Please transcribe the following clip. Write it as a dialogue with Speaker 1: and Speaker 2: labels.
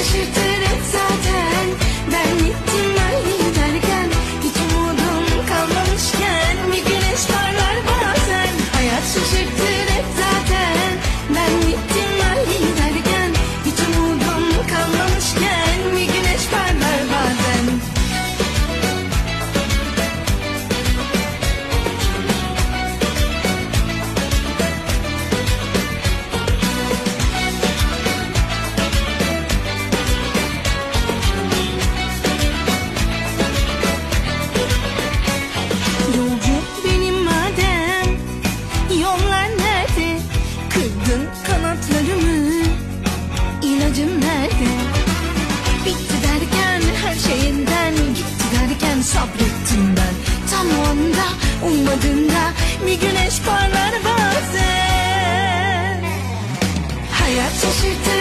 Speaker 1: şaşırtır hep zaten. Ben gittim öyle giderken, hiç umudum kalmamışken bir güneş parlar bazen. Hayat şaşırtır hep zaten. Ben gittim öyle giderken, hiç umudum kalmamışken bir güneş parlar bazen. Yolcu benim madem, yollar nerede? Kırdın kanatlarımı, ilacım nerede? Bitti derken her şeyinden, gitti derken sabrettim ben. Tam o anda, ummadığında bir güneş parlar bazen. Hayat şaşırtır